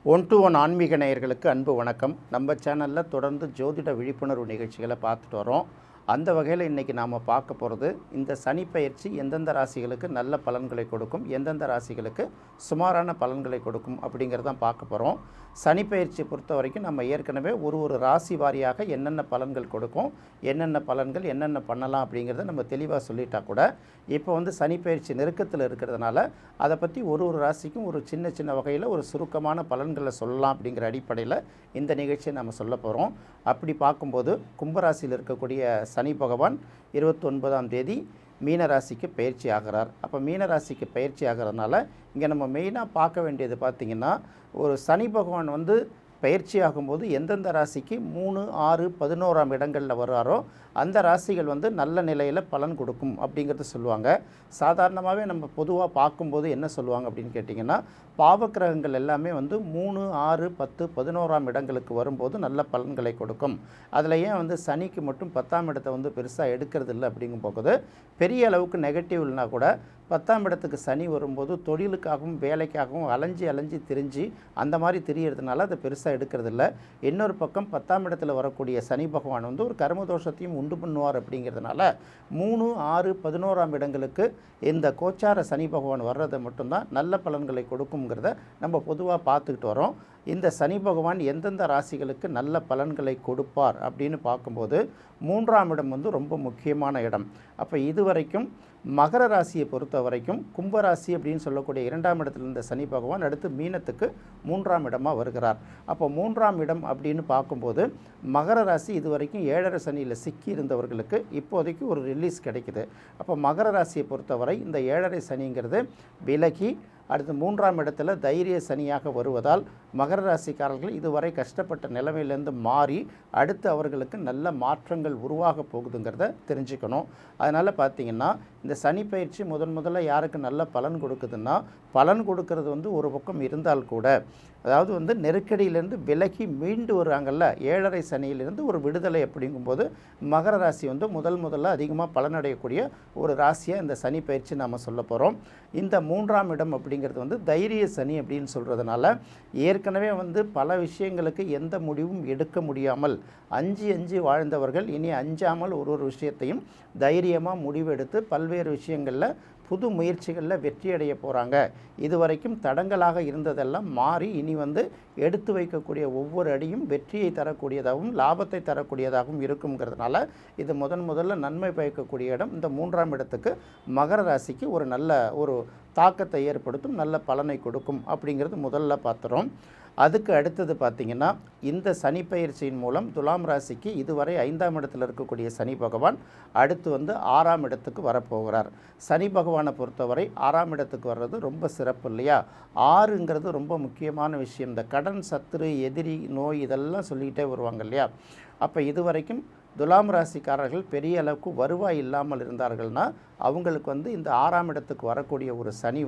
One to one ஆன்மீக நேயர்களுக்கு அன்பு வணக்கம். நம்ம சேனலில் தொடர்ந்து ஜோதிட விழிப்புணர்வு நிகழ்ச்சிகளை பார்த்துட்டு வரோம். அந்த வகையில் இன்றைக்கி நாம் பார்க்க போகிறது, இந்த சனி பயிற்சி எந்தெந்த ராசிகளுக்கு நல்ல பலன்களை கொடுக்கும், எந்தெந்த ராசிகளுக்கு சுமாரான பலன்களை கொடுக்கும் அப்படிங்கிறதான் பார்க்க போகிறோம். சனி பயிற்சியை பொறுத்த வரைக்கும் நம்ம ஏற்கனவே ஒரு ராசி வாரியாக என்னென்ன பலன்கள் கொடுக்கும், என்னென்ன பலன்கள் என்னென்ன பண்ணலாம் அப்படிங்கிறத நம்ம தெளிவாக சொல்லிட்டா கூட, இப்போ சனி பயிற்சி நெருக்கத்தில் இருக்கிறதுனால அதை பற்றி ஒரு ராசிக்கும் ஒரு சின்ன சின்ன வகையில் ஒரு சுருக்கமான பலன்களை சொல்லலாம் அப்படிங்கிற அடிப்படையில் இந்த நிகழ்ச்சியை நம்ம சொல்ல போகிறோம். அப்படி பார்க்கும்போது கும்பராசியில் இருக்கக்கூடிய சனி பகவான் 29ஆம் தேதி மீனராசிக்கு பயிற்சி ஆகிறார். அப்போ மீனராசிக்கு பயிற்சி ஆகிறதுனால இங்கே நம்ம மெயினாக பார்க்க வேண்டியது பார்த்திங்கன்னா, ஒரு சனி பகவான் பயிற்சி ஆகும்போது எந்தெந்த ராசிக்கு 3, 6, 11ஆம் இடங்களில் வர்றாரோ அந்த ராசிகள் நல்ல நிலையில் பலன் கொடுக்கும் அப்படிங்கிறது சொல்லுவாங்க. சாதாரணமாகவே நம்ம பொதுவாக பார்க்கும்போது என்ன சொல்லுவாங்க அப்படின்னு கேட்டிங்கன்னா, பாவக்கிரகங்கள் எல்லாமே 3, 6, 10, 11ஆம் இடங்களுக்கு வரும்போது நல்ல பலன்களை கொடுக்கும். அதில் ஏன் சனிக்கு மட்டும் 10ஆம் இடத்தை பெருசாக எடுக்கிறது இல்லை அப்படிங்கும் போகுது, பெரிய அளவுக்கு நெகட்டிவ் இல்லைனா கூட 10ஆம் இடத்துக்கு சனி வரும்போது தொழிலுக்காகவும் வேலைக்காகவும் அலைஞ்சி திரிஞ்சு அந்த மாதிரி திரியறதுனால அதை பெருசாக எடுக்கிறதில்ல. இன்னொரு பக்கம் 10ஆம் இடத்துல வரக்கூடிய சனி பகவான் ஒரு கர்மதோஷத்தையும் உண்டு பண்ணுவார். அப்படிங்கிறதுனால 3, 6, 11ஆம் இடங்களுக்கு இந்த கோச்சார சனி பகவான் வர்றதை மட்டும்தான் நல்ல பலன்களை கொடுக்குங்கிறத நம்ம பொதுவாக பார்த்துக்கிட்டு வரோம். இந்த சனி பகவான் எந்தெந்த ராசிகளுக்கு நல்ல பலன்களை கொடுப்பார் அப்படின்னு பார்க்கும்போது 3ஆம் இடம் ரொம்ப முக்கியமான இடம். அப்போ இதுவரைக்கும் மகர ராசியை பொறுத்த வரைக்கும் கும்பராசி அப்படின்னு சொல்லக்கூடிய 2ஆம் இடத்துல இருந்த சனி பகவான் அடுத்து மீனத்துக்கு 3ஆம் இடமாக வருகிறார். அப்போ 3ஆம் இடம் அப்படின்னு பார்க்கும்போது மகர ராசி இதுவரைக்கும் 7.5 சனியில் சிக்கி இருந்தவர்களுக்கு இப்போதைக்கு ஒரு ரிலீஸ் கிடைக்குது. அப்போ மகர ராசியை பொறுத்தவரை இந்த 7.5 சனிங்கிறது விலகி அடுத்து 3ஆம் இடத்துல தைரிய சனியாக வருவதால் மகர ராசிக்காரர்கள் இதுவரை கஷ்டப்பட்ட நிலைமையிலேருந்து மாறி அடுத்து அவர்களுக்கு நல்ல மாற்றங்கள் உருவாக போகுதுங்கிறத தெரிஞ்சுக்கணும். அதனால் பார்த்திங்கன்னா, இந்த சனி பயிற்சி முதல்ல யாருக்கு நல்ல பலன் கொடுக்குதுன்னா, பலன் கொடுக்கறது ஒரு பக்கம் இருந்தால் கூட, அதாவது நெருக்கடியிலேருந்து விலகி மீண்டு வர்றாங்கல்ல, 7.5 சனியிலிருந்து ஒரு விடுதலை அப்படிங்கும்போது மகர ராசி முதல்ல அதிகமாக பலனடையக்கூடிய ஒரு ராசியாக இந்த சனி பயிற்சி நாம் சொல்ல போகிறோம். இந்த 3ஆம் இடம் அப்படிங்கிறது தைரிய சனி அப்படின்னு சொல்கிறதுனால ஏற்கனவே பல விஷயங்களுக்கு எந்த முடிவும் எடுக்க முடியாமல் அஞ்சு வாழ்ந்தவர்கள் இனி அஞ்சாமல் ஒரு விஷயத்தையும் தைரியமாக முடிவெடுத்து பல்வேறு விஷயங்களில் புது முயற்சிகளில் வெற்றி அடைய போகிறாங்க. இதுவரைக்கும் தடங்களாக இருந்ததெல்லாம் மாறி இனி எடுத்து வைக்கக்கூடிய ஒவ்வொரு அடியும் வெற்றியை தரக்கூடியதாகவும் லாபத்தை தரக்கூடியதாகவும் இருக்குங்கிறதுனால இது முதல்ல நன்மை பயக்கக்கூடிய இடம். இந்த 3ஆம் இடத்துக்கு மகர ராசிக்கு ஒரு நல்ல ஒரு தாக்கத்தை ஏற்படுத்தும், நல்ல பலனை கொடுக்கும் அப்படிங்கிறது முதல்ல பார்த்துறோம். அதுக்கு அடுத்தது பார்த்திங்கன்னா, இந்த சனி பயிற்சியின் மூலம் துலாம் ராசிக்கு இதுவரை 5ஆம் இடத்தில் இருக்கக்கூடிய சனி பகவான் அடுத்து 6ஆம் இடத்துக்கு வரப்போகிறார். சனி பகவானை பொறுத்தவரை 6ஆம் இடத்துக்கு வர்றது ரொம்ப சிறப்பு இல்லையா? 6ங்கிறது ரொம்ப முக்கியமான விஷயம். இந்த கடன், சத்துரு, எதிரி, நோய் இதெல்லாம் சொல்லிக்கிட்டே வருவாங்க இல்லையா? அப்போ இதுவரைக்கும் துலாம் ராசிக்காரர்கள் பெரிய அளவுக்கு வருவாய் இல்லாமல் இருந்தார்கள்னா அவங்களுக்கு இந்த 6ஆம் இடத்துக்கு வரக்கூடிய ஒரு சனி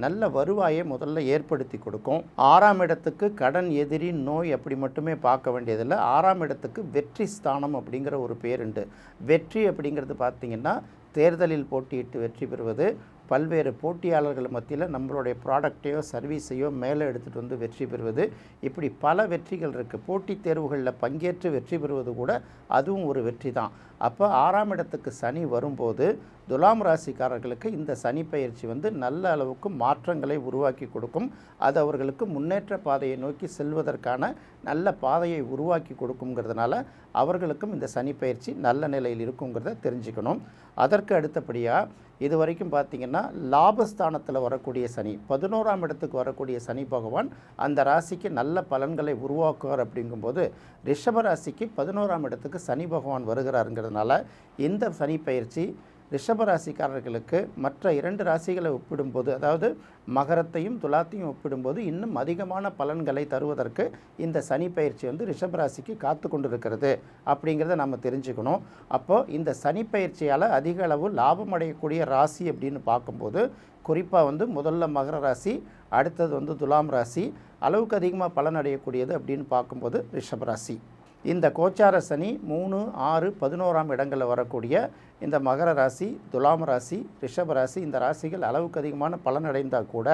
நல்ல வருவாயை முதல்ல ஏற்படுத்தி கொடுக்கும். 6ஆம் இடத்துக்கு கடன், எதிரி, நோய் அப்படி மட்டுமே பார்க்க வேண்டியதில்லை. 6ஆம் இடத்துக்கு வெற்றி ஸ்தானம் அப்படிங்கிற ஒரு பேருண்டு. வெற்றி அப்படிங்கிறது பார்த்திங்கன்னா, தேர்தலில் போட்டியிட்டு வெற்றி பெறுவது, பல்வேறு போட்டியாளர்கள் மத்தியில் நம்மளுடைய ப்ராடக்டையோ சர்வீஸையோ மேலே எடுத்துகிட்டு வெற்றி பெறுவது, இப்படி பல வெற்றிகள் இருக்குது. போட்டித் தேர்வுகளில் பங்கேற்று வெற்றி பெறுவது கூட அதுவும் ஒரு வெற்றி தான். அப்போ 6ஆம் இடத்துக்கு சனி வரும்போது துலாம் ராசிக்காரர்களுக்கு இந்த சனி பயிற்சி நல்ல அளவுக்கு மாற்றங்களை உருவாக்கி கொடுக்கும். அது அவர்களுக்கு முன்னேற்ற பாதையை நோக்கி செல்வதற்கான நல்ல பாதையை உருவாக்கி கொடுக்குங்கிறதுனால அவர்களுக்கும் இந்த சனி பயிற்சி நல்ல நிலையில் இருக்குங்கிறத தெரிஞ்சுக்கணும். அதற்கு அடுத்தபடியாக இது வரைக்கும் பார்த்திங்கன்னா, லாபஸ்தானத்தில் வரக்கூடிய சனி 11ஆம் இடத்துக்கு வரக்கூடிய சனி பகவான் அந்த ராசிக்கு நல்ல பலன்களை உருவாக்குவார். அப்படிங்கும்போது ரிஷப ராசிக்கு 11ஆம் இடத்துக்கு சனி பகவான் வருகிறாருங்கிறதுனால இந்த சனி பயிற்சி ரிஷபராசிக்காரர்களுக்கு மற்ற 2 ராசிகளை ஒப்பிடும்போது, அதாவது மகரத்தையும் துலாத்தையும் ஒப்பிடும்போது இன்னும் அதிகமான பலன்களை தருவதற்கு இந்த சனி பயிற்சி ரிஷபராசிக்கு காத்து கொண்டிருக்கிறது அப்படிங்கிறத நம்ம தெரிஞ்சுக்கணும். அப்போது இந்த சனி பயிற்சியால் அதிக அளவு லாபம் அடையக்கூடிய ராசி அப்படின்னு பார்க்கும்போது குறிப்பாக முதல்ல மகர ராசி, அடுத்தது துலாம் ராசி, அளவுக்கு அதிகமாக பலன் அடையக்கூடியது அப்படின்னு பார்க்கும்போது ரிஷபராசி. இந்த கோச்சார சனி 3, 6, 11ஆம் இடங்களில் வரக்கூடிய இந்த மகர ராசி, துலாம் ராசி, ரிஷப ராசி இந்த ராசிகள் அளவுக்கு அதிகமான பலன் அடைந்தால் கூட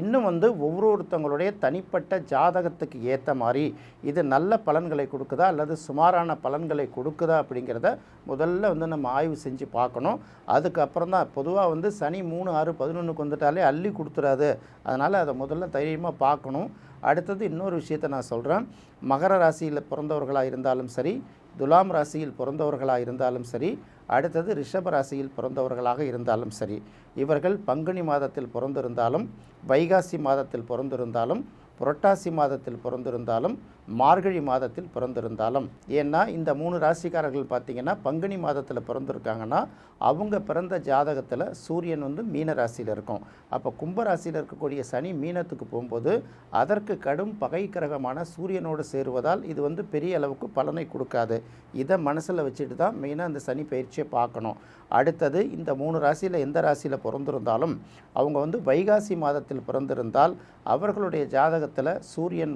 இன்னும் ஒவ்வொருத்தவங்களுடைய தனிப்பட்ட ஜாதகத்துக்கு ஏற்ற மாதிரி இது நல்ல பலன்களை கொடுக்குதா அல்லது சுமாரான பலன்களை கொடுக்குதா அப்படிங்கிறத முதல்ல நம்ம ஆய்வு செஞ்சு பார்க்கணும். அதுக்கப்புறம் தான் பொதுவாக சனி 3, 6, 11க்கு வந்துட்டாலே அள்ளி கொடுத்துறாது. அதனால் அதை முதல்ல தைரியமாக பார்க்கணும். அடுத்தது இன்னொரு விஷயத்தை நான் சொல்கிறேன். மகர ராசியில் பிறந்தவர்களாக இருந்தாலும் சரி, துலாம் ராசியில் பிறந்தவர்களாக இருந்தாலும் சரி, அடுத்தது ரிஷப ராசியில் பிறந்தவர்களாக இருந்தாலும் சரி, இவர்கள் பங்குனி மாதத்தில் பிறந்திருந்தாலும், வைகாசி மாதத்தில் பிறந்திருந்தாலும், புரட்டாசி மாதத்தில் பிறந்திருந்தாலும், மார்கழி மாதத்தில் பிறந்திருந்தாலும், ஏன்னா இந்த 3 ராசிக்காரர்கள் பார்த்திங்கன்னா பங்குனி மாதத்தில் பிறந்திருக்காங்கன்னா அவங்க பிறந்த ஜாதகத்தில் சூரியன் மீன ராசியில் இருக்கும். அப்போ கும்பராசியில் இருக்கக்கூடிய சனி மீனத்துக்கு போகும்போது அதற்கு கடும் பகை கிரகமான சூரியனோடு சேருவதால் இது பெரிய அளவுக்கு பலனை கொடுக்காது. இதை மனசில் வச்சுட்டு தான் மெயினாக இந்த சனி பயிற்சியை பார்க்கணும். அடுத்தது இந்த 3 ராசியில் எந்த ராசியில் பிறந்திருந்தாலும் அவங்க வைகாசி மாதத்தில் பிறந்திருந்தால் அவர்களுடைய ஜாதகத்தில் சூரியன்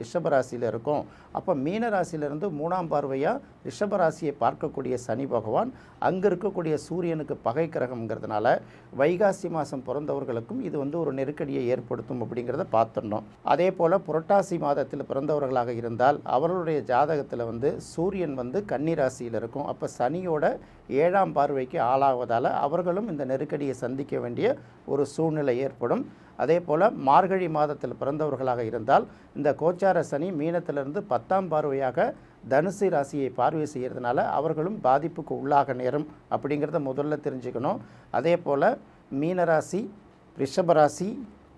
ரிஷபராசியில் இருக்கும். அப்போ மீன ராசியிலிருந்து 3ஆம் பார்வையாக ரிஷபராசியை பார்க்கக்கூடிய சனி பகவான் அங்கே இருக்கக்கூடிய சூரியனுக்கு பகை கிரகம்ங்கிறதுனால வைகாசி மாதம் பிறந்தவர்களுக்கும் இது ஒரு நெருக்கடியை ஏற்படுத்தும் அப்படிங்கிறத பார்த்துடணும். அதே போல் புரட்டாசி மாதத்தில் பிறந்தவர்களாக இருந்தால் அவர்களுடைய ஜாதகத்தில் சூரியன் கன்னி ராசியில் இருக்கும். அப்போ சனியோட 7ஆம் பார்வைக்கு ஆளாவதால் அவர்களும் இந்த நெருக்கடியை சந்திக்க வேண்டிய ஒரு சூழ்நிலை ஏற்படும். அதே போல் மார்கழி மாதத்தில் பிறந்தவர்களாக இருந்தால் இந்த கோச்சார சனி மீனத்திலிருந்து 10ஆம் பார்வையாக தனுசு ராசியை பார்வை செய்கிறதுனால அவர்களும் பாதிப்புக்கு உள்ளாக நேரும் அப்படிங்கிறத முதல்ல தெரிஞ்சுக்கணும். அதே போல் மீனராசி, ரிஷபராசி,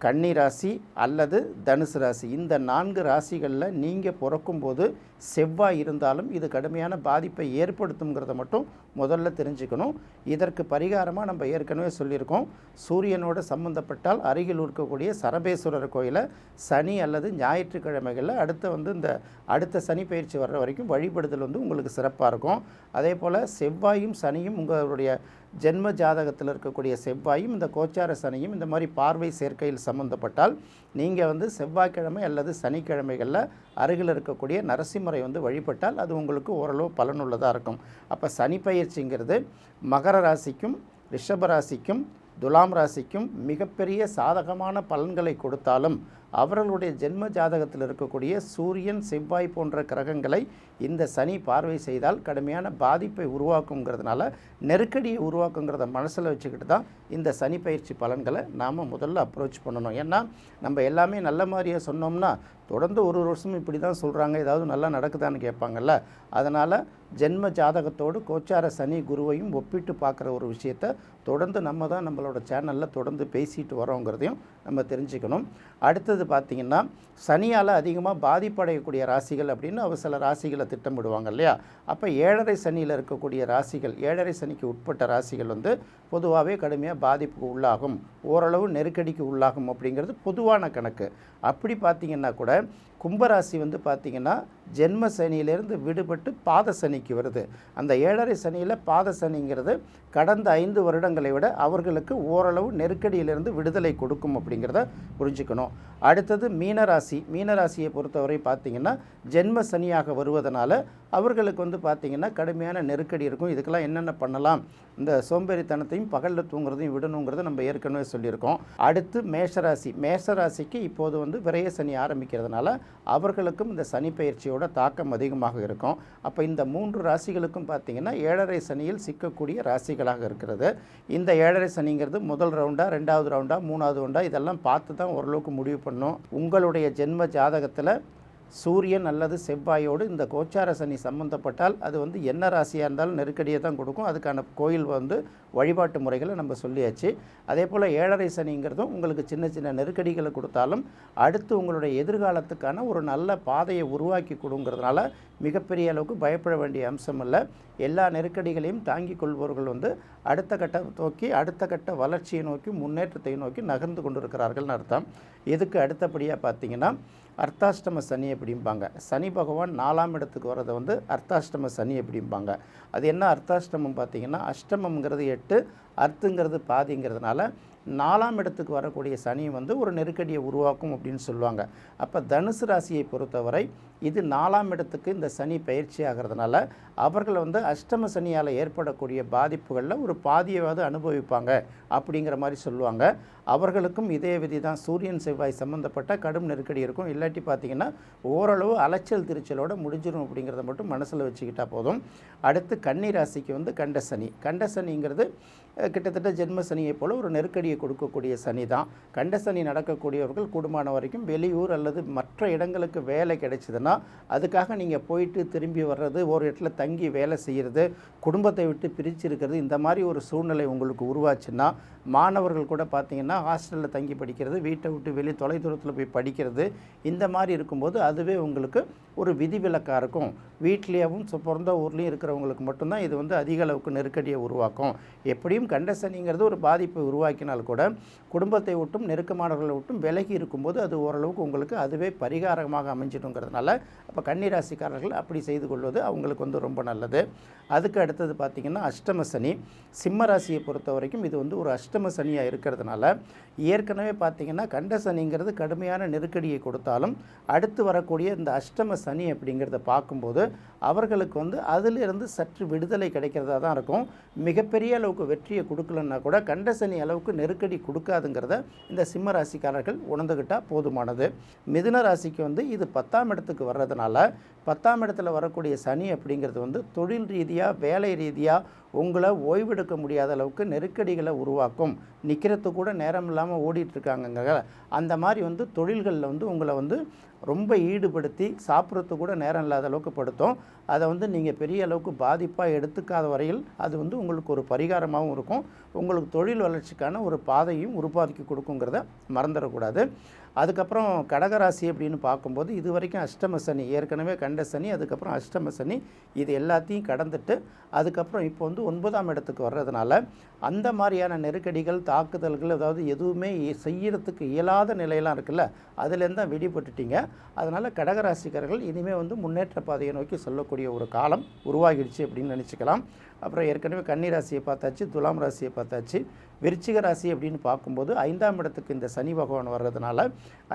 கன்னி ராசி அல்லது தனுசு ராசி இந்த 4 ராசிகளில் நீங்கள் பிறக்கும்போது செவ்வாய் இருந்தாலும் இது கடுமையான பாதிப்பை ஏற்படுத்துங்கிறத மட்டும் முதல்ல தெரிஞ்சுக்கணும். இதற்கு பரிகாரமாக நம்ம ஏற்கனவே சொல்லியிருக்கோம். சூரியனோடு சம்பந்தப்பட்டால் அருகில் இருக்கக்கூடிய சரபேஸ்வரர் கோயிலை சனி அல்லது ஞாயிற்றுக்கிழமைகளில் இந்த அடுத்த சனி பயிற்சி வர்ற வரைக்கும் வழிபடுதல் உங்களுக்கு சிறப்பாக இருக்கும். அதே போல் செவ்வாயும் சனியும் உங்களுடைய ஜென்ம ஜாதகத்தில் இருக்கக்கூடிய செவ்வாயும் இந்த கோச்சார சனியும் இந்த மாதிரி பார்வை சேர்க்கையில் சம்பந்தப்பட்டால் நீங்கள் செவ்வாய்க்கிழமை அல்லது சனிக்கிழமைகளில் அருகில் இருக்கக்கூடிய நரசிம்மரை வழிபட்டால் அது உங்களுக்கு ஓரளவு பலனுள்ளதாக இருக்கும். அப்போ சனி பயிற்சிங்கிறது மகர ராசிக்கும் ரிஷப ராசிக்கும் துலாம் ராசிக்கும் மிகப்பெரிய சாதகமான பலன்களை கொடுத்தாலும் அவர்களுடைய ஜென்ம ஜாதகத்தில் இருக்கக்கூடிய சூரியன், செவ்வாய் போன்ற கிரகங்களை இந்த சனி பார்வை செய்தால் கடுமையான பாதிப்பை உருவாக்குங்கிறதுனால நெருக்கடியை உருவாக்குங்கிறத மனசில் வச்சுக்கிட்டு தான் இந்த சனி பயிற்சி பலன்களை நாம் முதல்ல அப்ரோச் பண்ணணும். ஏன்னா நம்ம எல்லாமே நல்ல மாதிரியே சொன்னோம்னா தொடர்ந்து ஒரு வருஷமும் இப்படி தான் சொல்கிறாங்க, ஏதாவது நல்லா நடக்குதான்னு கேட்பாங்கல்ல. அதனால் ஜென்ம ஜாதகத்தோடு கோச்சார சனி குருவையும் ஒப்பிட்டு பார்க்குற ஒரு விஷயத்தை தொடர்ந்து நம்ம தான் நம்மளோட சேனலில் தொடர்ந்து பேசிட்டு வரோங்கிறதையும் நம்ம தெரிஞ்சுக்கணும். அடுத்தது பார்த்திங்கன்னா சனியால் அதிகமாக பாதிப்படையக்கூடிய ராசிகள் அப்படின்னு அவர் சில ராசிகளை திட்டமிடுவாங்க இல்லையா. அப்போ 7.5 சனியில் இருக்கக்கூடிய ராசிகள், 7.5 சனிக்கு உட்பட்ட ராசிகள் பொதுவாகவே கடுமையாக பாதிப்புக்கு உள்ளாகும், ஓரளவு நெருக்கடிக்கு உள்ளாகும் அப்படிங்கிறது பொதுவான கணக்கு. அப்படி பார்த்திங்கன்னா கூட கும்பராசி பார்த்திங்கன்னா ஜென்ம சனியிலேருந்து விடுபட்டு பாத சனிக்கு வருது. அந்த 7.5 சனியில் பாத சனிங்கிறது கடந்த 5 வருடங்களை விட அவர்களுக்கு ஓரளவு நெருக்கடியிலிருந்து விடுதலை கொடுக்கும் அப்படிங்கிறத புரிஞ்சுக்கணும். அடுத்தது மீனராசி. மீனராசியை பொறுத்தவரை பார்த்திங்கன்னா ஜென்ம சனியாக வருவதனால அவர்களுக்கு பார்த்திங்கன்னா கடுமையான நெருக்கடி இருக்கும். இதுக்கெல்லாம் என்னென்ன பண்ணலாம், இந்த சோம்பேறித்தனத்தையும் பகலில் தூங்குறதையும் விடணுங்கிறத நம்ம ஏற்கனவே சொல்லியிருக்கோம். அடுத்து மேஷராசி. மேஷராசிக்கு இப்போது விரய சனி ஆரம்பிக்கிறதுனால அவர்களுக்கும் இந்த சனி பயிற்சியோட தாக்கம் அதிகமாக இருக்கும். அப்போ இந்த 3 ராசிகளுக்கும் பார்த்திங்கன்னா 7.5 சனியில் சிக்கக்கூடிய ராசிகளாக இருக்கிறது. இந்த 7.5 சனிங்கிறது முதல் ரவுண்டா, 2வது ரவுண்டா, 3வது ரவுண்டா இதெல்லாம் பார்த்து தான் ஓரளவுக்கு முடிவு பண்ணணும். உங்களுடைய ஜென்ம ஜாதகத்தில் சூரியன் அல்லது செவ்வாயோடு இந்த கோச்சார சனி சம்பந்தப்பட்டால் அது என்ன ராசியாக இருந்தாலும் நெருக்கடியை தான் கொடுக்கும். அதுக்கான கோயில் வழிபாட்டு முறைகளை நம்ம சொல்லியாச்சு. அதே போல் 7.5 சனிங்கிறதும் உங்களுக்கு சின்ன சின்ன நெருக்கடிகளை கொடுத்தாலும் அடுத்து உங்களுடைய எதிர்காலத்துக்கான ஒரு நல்ல பாதையை உருவாக்கி கொடுங்கிறதுனால மிகப்பெரிய அளவுக்கு பயப்பட வேண்டிய அம்சம் இல்லை. எல்லா நெருக்கடிகளையும் தாங்கிக் கொள்பவர்கள் அடுத்த கட்ட நோக்கி, அடுத்த கட்ட வளர்ச்சியை நோக்கி, முன்னேற்றத்தை நோக்கி நகர்ந்து கொண்டிருக்கிறார்கள்னு அர்த்தம். இதுக்கு அடுத்தபடியாக பார்த்திங்கன்னா அர்த்தாஷ்டம சனி அப்படிம்பாங்க. சனி பகவான் 4ஆம் இடத்துக்கு வர்றதை அர்த்தாஷ்டம சனி அப்படிம்பாங்க. அது என்ன அர்த்தாஷ்டமம் பார்த்திங்கன்னா அஷ்டமங்கிறது 8, அர்த்துங்கிறது பாதிங்கிறதுனால 4ஆம் இடத்துக்கு வரக்கூடிய சனி வந்து ஒரு நெருக்கடியை உருவாக்கும் அப்படின்னு சொல்லுவாங்க. அப்போ தனுசு ராசியை பொறுத்தவரை இது 4ஆம் இடத்துக்கு இந்த சனி பயிற்சி ஆகிறதுனால அவர்கள் வந்து அஷ்டம சனியால் ஏற்படக்கூடிய பாதிப்புகளில் ஒரு பாதியாவது அனுபவிப்பாங்க அப்படிங்கிற மாதிரி சொல்லுவாங்க. அவர்களுக்கும் இதே விதி தான். சூரியன் செவ்வாய் சம்மந்தப்பட்ட கடும் நெருக்கடி இருக்கும். இல்லாட்டி பார்த்திங்கன்னா ஓரளவு அலைச்சல் திருச்சலோடு முடிஞ்சிடும் அப்படிங்கிறத மட்டும் மனசில் வச்சுக்கிட்டால் போதும். அடுத்து கன்னி ராசிக்கு வந்து கண்டசனி. கண்டசனிங்கிறது கிட்டத்தட்ட ஜென்ம சனியை போல் ஒரு நெருக்கடியை கொடுக்கக்கூடிய சனி தான். கண்டசனி நடக்கக்கூடியவர்கள் கூடுமான வரைக்கும் வெளியூர் அல்லது மற்ற இடங்களுக்கு வேலை கிடைச்சிதுன்னா அதுக்காக நீங்கள் போயிட்டு திரும்பி வர்றது, ஒரு இடத்துல தங்கி வேலை செய்கிறது, குடும்பத்தை விட்டு பிரித்து இருக்கிறது, இந்த மாதிரி ஒரு சூழ்நிலை உங்களுக்கு உருவாச்சுன்னா மாணவர்கள் கூட பார்த்திங்கன்னா ஹாஸ்டலில் தங்கி படிக்கிறது, வீட்டை விட்டு தொலைதூரத்தில் போய் படிக்கிறது, இந்த மாதிரி இருக்கும்போது அதுவே உங்களுக்கு ஒரு விதிவிலக்காக இருக்கும். வீட்லேயும் பிறந்த ஊர்லேயும் இருக்கிறவங்களுக்கு மட்டும்தான் இது வந்து அதிக அளவுக்கு நெருக்கடியை உருவாக்கும். எப்படியும் கண்டசனிங்கிறது ஒரு பாதிப்பை உருவாக்கினால் கூட குடும்பத்தை விட்டும் நெருக்கமானவர்களை விட்டும் விலகி இருக்கும்போது அது ஓரளவுக்கு உங்களுக்கு அதுவே பரிகாரமாக அமைஞ்சிடுங்கிறதுனால அப்போ கன்னிராசிக்காரர்கள் அப்படி செய்து கொள்வது அவங்களுக்கு வந்து ரொம்ப நல்லது. அதுக்கு அடுத்தது பார்த்திங்கன்னா அஷ்டம சனி. சிம்ம ராசியை பொறுத்த வரைக்கும் இது வந்து ஒரு அஷ்டம சனியாக இருக்கிறதுனால ஏற்கனவே பார்த்திங்கன்னா கண்ட சனிங்கிறது கடுமையான நெருக்கடியை கொடுத்தாலும் அடுத்து வரக்கூடிய இந்த அஷ்டம சனி அப்படிங்கிறத பார்க்கும்போது அவர்களுக்கு வந்து அதிலிருந்து சற்று விடுதலை கிடைக்கிறதா தான் இருக்கும். மிகப்பெரிய அளவுக்கு வெற்றியை கொடுக்கலன்னா கூட கண்ட சனி அளவுக்கு நெருக்கடி கொடுக்காதுங்கிறத இந்த சிம்ம ராசிக்காரர்கள் உணர்ந்துக்கிட்டால் போதுமானது. மிதுன ராசிக்கு வந்து இது 10ஆம் இடத்துக்கு வர்றதுனால 10ஆம் இடத்துல வரக்கூடிய சனி அப்படிங்கிறது வந்து தொழில் ரீதியாக வேலை ரீதியாக உங்களை ஓய்வெடுக்க முடியாத அளவுக்கு நெருக்கடிகளை உருவாக்கும். நிற்கிறது கூட நேரம் இல்லாமல் ஓடிட்டுருக்காங்கங்க. அந்த மாதிரி வந்து தொழில்களில் வந்து உங்களை வந்து ரொம்ப ஈடுபடுத்தி சாப்பிட்றது கூட நேரம் இல்லாத அளவுக்கு படுத்தும். அதை வந்து நீங்கள் பெரிய அளவுக்கு பாதிப்பாக எடுத்துக்காத வரையில் அது வந்து உங்களுக்கு ஒரு பரிகாரமாகவும் இருக்கும். உங்களுக்கு தொழில் வளர்ச்சிக்கான ஒரு பாதையும் உருவாக்கி கொடுக்குங்கிறத மறந்துடக்கூடாது. அதுக்கப்புறம் கடகராசி அப்படின்னு பார்க்கும்போது இது வரைக்கும் அஷ்டம சனி, ஏற்கனவே கண்ட சனி, அதுக்கப்புறம் அஷ்டம சனி, இது எல்லாத்தையும் கடந்துட்டு அதுக்கப்புறம் இப்போ வந்து 9ஆம் இடத்துக்கு வர்றதுனால அந்த மாதிரியான நெருக்கடிகள் தாக்குதல்கள் அதாவது எதுவுமே செய்யறதுக்கு இயலாத நிலையெல்லாம் இருக்குல்ல, அதுலேருந்து தான் விடுபட்டுட்டீங்க. அதனால் கடகராசிக்காரர்கள் இனிமேல் வந்து முன்னேற்ற பாதையை நோக்கி சொல்லக்கூடிய ஒரு காலம் உருவாகிடுச்சு அப்படின்னு நினச்சிக்கலாம். அப்புறம் ஏற்கனவே கன்னி ராசியை பார்த்தாச்சு, துலாம் ராசியை பார்த்தாச்சு. விருச்சிக ராசி அப்படின்னு பார்க்கும்போது 5ஆம் இடத்துக்கு இந்த சனி பகவான் வர்றதுனால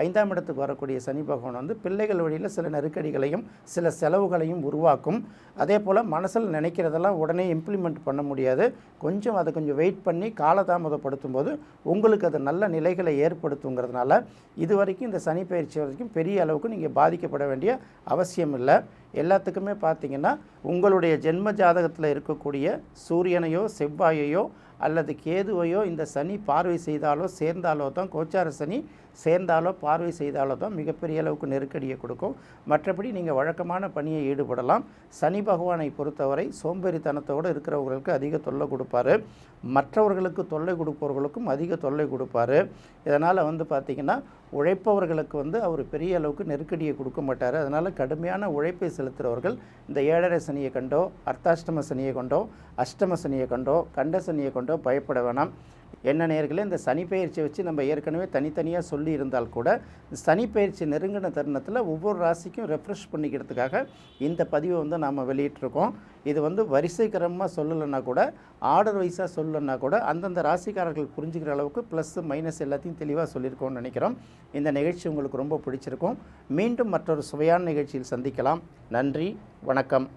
5ஆம் இடத்துக்கு வரக்கூடிய சனி பகவான் வந்து பிள்ளைகள் வழியில் சில நெருக்கடிகளையும் சில செலவுகளையும் உருவாக்கும். அதே போல் மனசில் நினைக்கிறதெல்லாம் உடனே இம்ப்ளிமெண்ட் பண்ண முடியாது. அதை கொஞ்சம் வெயிட் பண்ணி காலதாமதப்படுத்தும் போது உங்களுக்கு அது நல்ல நிலைகளை ஏற்படுத்துங்கிறதுனால இது வரைக்கும் இந்த சனி பயிற்சி வரைக்கும் பெரிய அளவுக்கு நீங்கள் பாதிக்கப்பட வேண்டிய அவசியம் இல்லை. எல்லாத்துக்குமே பார்த்திங்கன்னா உங்களுடைய ஜென்ம ஜாதகத்தில் இருக்கக்கூடிய சூரியனையோ செவ்வாயையோ அல்லது கேதுவையோ இந்த சனி பார்வை செய்தாலோ சேர்ந்தாலோ தான், கோச்சார சனி சேர்ந்தாலோ பார்வை செய்தாலோ தான் மிகப்பெரிய அளவுக்கு நெருக்கடியை கொடுக்கும். மற்றபடி நீங்கள் வழக்கமான பணியை ஈடுபடலாம். சனி பகவானை பொறுத்தவரை சோம்பேறித்தனத்தோடு இருக்கிறவங்களுக்கு அதிக தொல்லை கொடுப்பார், மற்றவர்களுக்கு தொல்லை கொடுப்பவர்களுக்கும் அதிக தொல்லை கொடுப்பார். இதனால் வந்து பார்த்திங்கன்னா உழைப்பவர்களுக்கு வந்து அவர் பெரிய அளவுக்கு நெருக்கடியை கொடுக்க மாட்டார். அதனால் கடுமையான உழைப்பை செலுத்துகிறவர்கள் இந்த 7.5 சனியை கண்டோ, அர்த்தாஷ்டம சனியை கொண்டோ, அஷ்டம சனியை கண்டோ, கண்ட சனியை கொண்டோ பயப்பட வேணாம். என்ன நேயர்களே, இந்த சனி பயிற்சியை வச்சு நம்ம ஏற்கனவே தனித்தனியாக சொல்லி இருந்தால் கூட சனி பயிற்சி நெருங்கின தருணத்தில் ஒவ்வொரு ராசிக்கும் ரெஃப்ரெஷ் பண்ணிக்கிறதுக்காக இந்த பதிவை வந்து நாம் வெளியிட்டிருக்கோம். இது வந்து வரிசை கிரமமாக சொல்லலைன்னா கூட, ஆர்டர் வைஸாக சொல்லலைன்னா கூட அந்தந்த ராசிக்காரர்கள் புரிஞ்சுக்கிற அளவுக்கு ப்ளஸ் மைனஸ் எல்லாத்தையும் தெளிவாக சொல்லியிருக்கோம்னு நினைக்கிறோம். இந்த நிகழ்ச்சி உங்களுக்கு ரொம்ப பிடிச்சிருக்கும். மீண்டும் மற்றொரு சுவையான நிகழ்ச்சியில் சந்திக்கலாம். நன்றி, வணக்கம்.